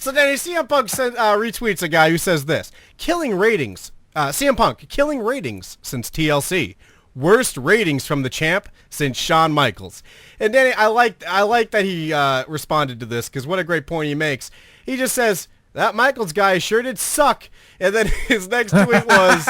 So then CM Punk retweets a guy who says this: killing ratings. CM Punk killing ratings since TLC. Worst ratings from the champ since Shawn Michaels. And Danny, I like that he responded to this, because what a great point he makes. He just says, that Michaels guy sure did suck. And then his next tweet was,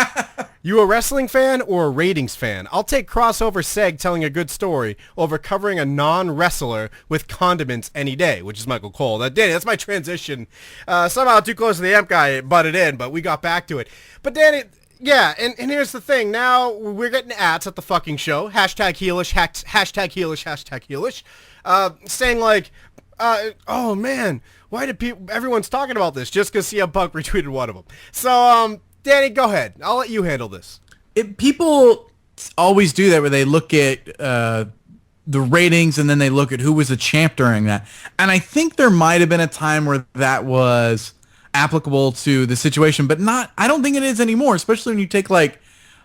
you a wrestling fan or a ratings fan? I'll take crossover seg telling a good story over covering a non-wrestler with condiments any day, which is Michael Cole. Danny, that's my transition. Somehow Too Close to the Amp guy butted in, but we got back to it. But Danny, yeah, and here's the thing. Now we're getting ads at the fucking show. Hashtag heelish, hashtag heelish, hashtag heelish. Saying like, oh man, why did everyone's talking about this just because CM Punk retweeted one of them. So, Danny, go ahead. I'll let you handle this. People always do that where they look at the ratings and then they look at who was the champ during that. And I think there might have been a time where that was applicable to the situation, but I don't think it is anymore, especially when you take like,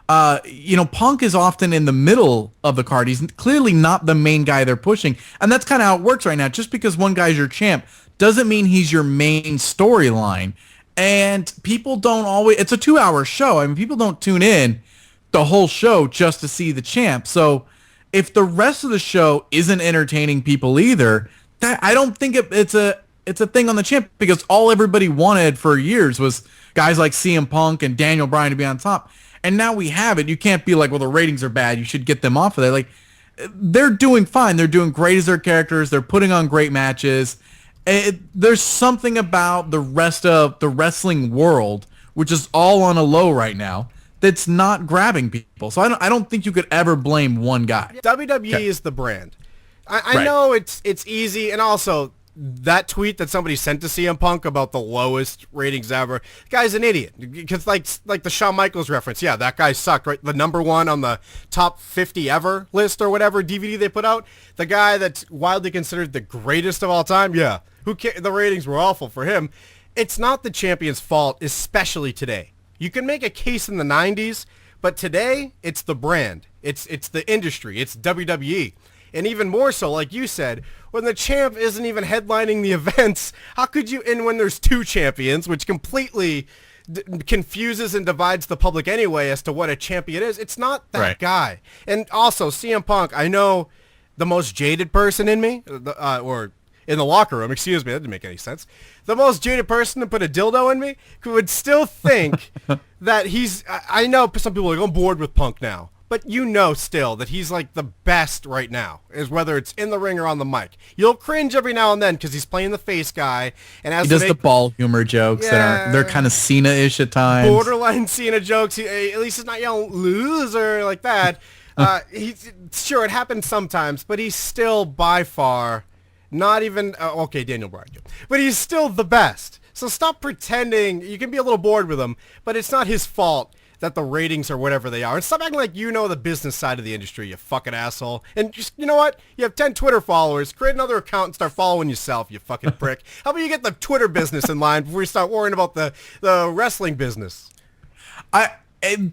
Punk is often in the middle of the card. He's clearly not the main guy they're pushing. And that's kind of how it works right now. Just because one guy's your champ doesn't mean he's your main storyline. And people don't always, it's a 2-hour show. I mean, people don't tune in the whole show just to see the champ. So if the rest of the show isn't entertaining people either, I don't think it's a thing on the champ, because all everybody wanted for years was guys like CM Punk and Daniel Bryan to be on top. And now we have it. You can't be like, well, the ratings are bad, you should get them off of there. Like, they're doing fine. They're doing great as their characters. They're putting on great matches. There's something about the rest of the wrestling world, which is all on a low right now, that's not grabbing people. So I don't think you could ever blame one guy. WWE is the brand. I know it's easy, and also that tweet that somebody sent to CM Punk about the lowest ratings ever, the guy's an idiot. Because like the Shawn Michaels reference, yeah, that guy sucked, right? The number one on the top 50 ever list or whatever DVD they put out, the guy that's widely considered the greatest of all time, yeah, who cares? The ratings were awful for him. It's not the champion's fault, especially today. You can make a case in the 90s, but today it's the brand. It's the industry. It's WWE. And even more so, like you said, when the champ isn't even headlining the events, how could you, and when there's two champions, which completely confuses and divides the public anyway as to what a champion is, it's not that guy. And also, CM Punk, I know the most jaded person in me, or in the locker room, excuse me, that didn't make any sense. The most jaded person to put a dildo in me would still think that he's, I know some people are like, I'm bored with Punk now. But you know still that he's like the best right now, is whether it's in the ring or on the mic. You'll cringe every now and then because he's playing the face guy. And as he does the ball humor jokes that they're kind of Cena-ish at times. Borderline Cena jokes. At least he's not yelling loser like that. Sure, it happens sometimes, but he's still by far not even, okay, Daniel Bryan, but he's still the best. So stop pretending. You can be a little bored with him, but it's not his fault that the ratings are whatever they are. And stop acting like you know the business side of the industry, you fucking asshole. And just, you know what? You have 10 Twitter followers. Create another account and start following yourself, you fucking prick. How about you get the Twitter business in line before you start worrying about the wrestling business?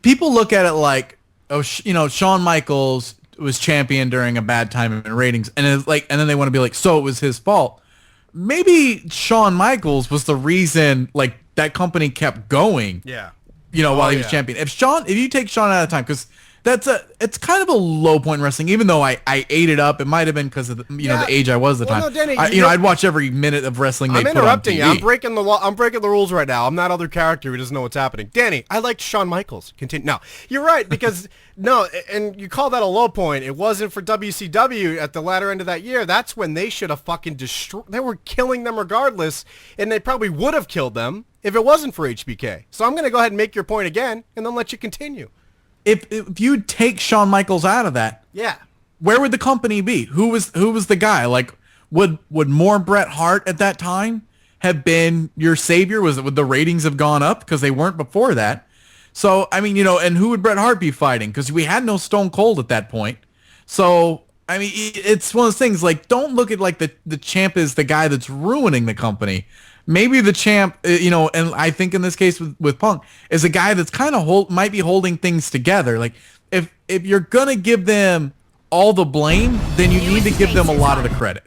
People look at it like, Shawn Michaels was champion during a bad time in ratings, and it's like, and then they want to be like, so it was his fault. Maybe Shawn Michaels was the reason, like, that company kept going. Yeah. While he was champion. If you take Shawn out of time, because it's kind of a low point in wrestling, even though I ate it up. It might have been because of the age I was at the time. No, Danny, I'd watch every minute of wrestling they put on TV. I'm interrupting you. I'm breaking the law. I'm breaking the rules right now. I'm that other character who doesn't know what's happening. Danny, I liked Shawn Michaels. Continue. No, you're right, because no, and you call that a low point. It wasn't for WCW at the latter end of that year. That's when they should have fucking destroyed. They were killing them regardless, and they probably would have killed them if it wasn't for HBK. So I'm going to go ahead and make your point again, and then let you continue. If you take Shawn Michaels out of that, yeah, where would the company be? Who was the guy? Like, would more Bret Hart at that time have been your savior? Would the ratings have gone up because they weren't before that? So I mean, and who would Bret Hart be fighting? Because we had no Stone Cold at that point. So I mean, it's one of those things. Like, don't look at like the champ is the guy that's ruining the company. Maybe the champ, and I think in this case with Punk, is a guy that's kind of might be holding things together. Like, if you're going to give them all the blame, then you need to give them a lot of the credit.